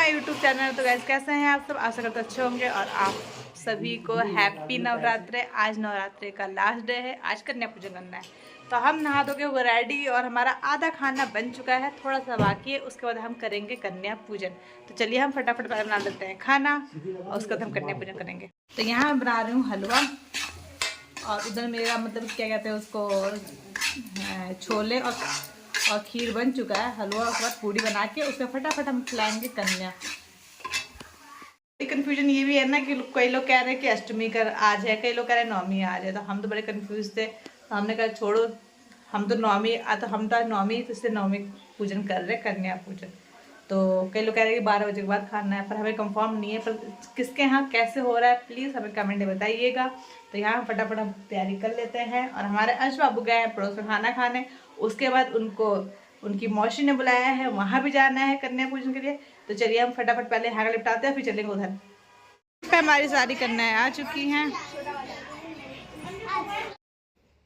My YouTube channel. तो guys कैसे हैं आप सब, आशा करते अच्छे होंगे। और आप सभी को हैप्पी नवरात्रे। आज नवरात्रे का लास्ट डे है, आज कन्या पूजन करना है। तो हम नहा धो के वो रेडी और हमारा आधा खाना बन चुका है, थोड़ा सा बाकी है, उसके बाद हम करेंगे कन्या पूजन। तो चलिए हम फटाफट बना लेते हैं खाना और उसके बाद हम कन्या पूजन करेंगे। तो यहाँ मैं बना रही हूँ हलवा और उधर मेरा मतलब क्या कहते हैं उसको, छोले और खीर बन चुका है। हलवा के बाद पूड़ी बना के उसमें फटाफट हम खिलाएंगे कन्या। कंफ्यूजन ये भी है ना कि कई लोग कह रहे हैं कि अष्टमी कर आज है, कई लोग कह रहे हैं नवमी आज है। तो हम तो बड़े कंफ्यूज थे, तो हमने कहा छोड़ो, हम तो नवमी आज नवमी, तो इसलिए नवमी पूजन कर रहे हैं, कन्या पूजन। तो कई लोग कह रहे हैं कि 12 बजे के बाद खाना है, पर हमें कंफर्म नहीं है। पर किसके यहाँ कैसे हो रहा है प्लीज़ हमें कमेंट में बताइएगा। तो यहाँ फटाफट हम तैयारी कर लेते हैं। और हमारे अंश बाबू गए हैं पड़ोस में खाना खाने, उसके बाद उनकी मौसी ने बुलाया है, वहाँ भी जाना है कन्या पूजन के लिए। तो चलिए हम फटाफट पहले यहाँ निपटाते हैं, फिर चलेंगे उधर। हमारी सारी कन्याएं आ चुकी हैं।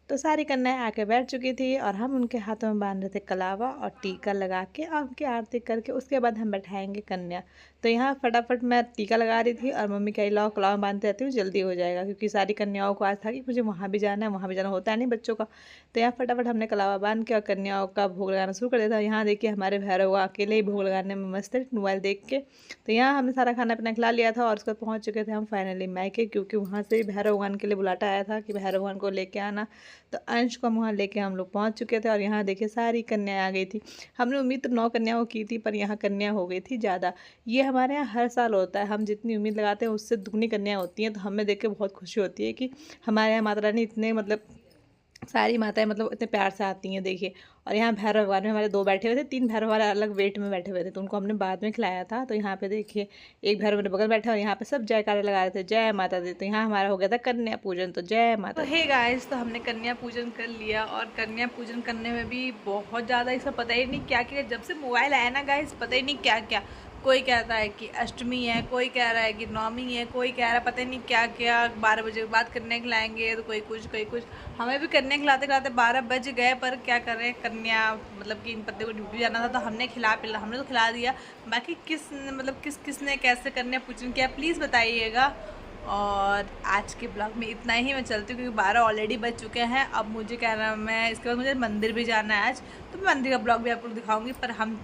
तो सारी कन्याएं आके बैठ चुकी थी और हम उनके हाथों में बांध रहे थे कलावा और टीका लगा के और उनकी आरती करके उसके बाद हम बैठाएंगे कन्या। तो यहाँ फटाफट मैं टीका लगा रही थी और मम्मी कही लाओ कलावा बांधते रहती हूँ, जल्दी हो जाएगा, क्योंकि सारी कन्याओं को आज था कि मुझे वहाँ भी जाना है, वहाँ भी जाना होता है नहीं बच्चों का। तो यहाँ फटाफट हमने कलावा बांध के और कन्याओं का भोग लगाना शुरू कर दिया था। यहाँ देखिए हमारे भैरव अकेले ही भोग लगाने में मस्त है मोबाइल देख के। तो यहाँ हमने सारा खाना पीना खिला लिया था और उसके बाद पहुँच चुके थे हम फाइनली मायके, क्योंकि वहाँ से भैरव भगवान के लिए बुलाटा आया था कि भैरव भगवान को लेके आना। तो अंश को वहाँ लेके हम लोग पहुँच चुके थे और यहाँ देखिए सारी कन्याएं आ गई थी। हमने उम्मीद तो 9 कन्याओं की थी, पर यहाँ कन्या हो गई थी ज़्यादा। ये हमारे यहाँ हर साल होता है, हम जितनी उम्मीद लगाते हैं उससे दुगनी कन्याएं होती हैं। तो हमें देख के बहुत खुशी होती है कि हमारे यहाँ माता रानी इतने मतलब सारी माताएं मतलब इतने प्यार से आती हैं देखिए। और यहाँ भैरव भगवान में हमारे 2 बैठे हुए थे, 3 भैरव वाले अलग वेट में बैठे हुए थे, तो उनको हमने बाद में खिलाया था। तो यहाँ पे देखिए एक भैरव मेरे बगल बैठा और यहाँ पे सब जयकारे लगा रहे थे, जय माता दी। तो यहाँ हमारा हो गया था कन्या पूजन, तो जय माता। तो हे गाइस, तो हमने कन्या पूजन कर लिया और कन्या पूजन करने में भी बहुत ज़्यादा इसका पता ही नहीं क्या क्या, जब से मोबाइल आया ना गाइस पता ही नहीं क्या क्या। कोई कहता है कि अष्टमी है, कोई कह रहा है कि नवमी है, कोई कह रहा है पता नहीं क्या क्या, 12 बजे के बाद कन्या खिलाएंगे, तो कोई कुछ। हमें भी कन्या खिलाते खिलाते 12 बज गए, पर क्या कर रहे हैं कन्या मतलब कि इन पत्ते को ड्यूटी जाना था, तो हमने हमने तो खिला दिया। बाकी किसने कैसे कन्या पूजन किया प्लीज़ बताइएगा। और आज के ब्लॉग में इतना ही, मैं चलती हूँ क्योंकि 12 ऑलरेडी बज चुके हैं। अब मुझे क्या नाम है, इसके बाद मुझे मंदिर भी जाना है आज, तो मैं मंदिर का ब्लॉग भी आपको दिखाऊंगी। पर हम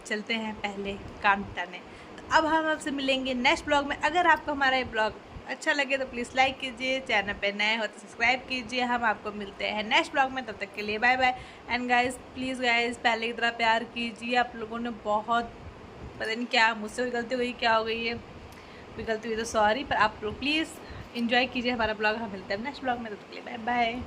चलते हैं पहले काम निपटाने। तो अब हम आपसे मिलेंगे नेक्स्ट ब्लॉग में। अगर आपको हमारा ये ब्लॉग अच्छा लगे तो प्लीज़ लाइक कीजिए, चैनल पे नए हो तो सब्सक्राइब कीजिए। हम आपको मिलते हैं नेक्स्ट ब्लॉग में, तब तक के लिए bye bye. And guys please guys पहले की तरह प्यार कीजिए। आप लोगों ने बहुत पता नहीं क्या मुझसे कोई गलती हुई, क्या हो गई है, कोई गलती हुई तो सॉरी, पर आप लोग प्लीज़ इन्जॉय कीजिए हमारा ब्लॉग। हम मिलते हैं नेक्स्ट ब्लॉग में, तब तक के लिए बाय बाय।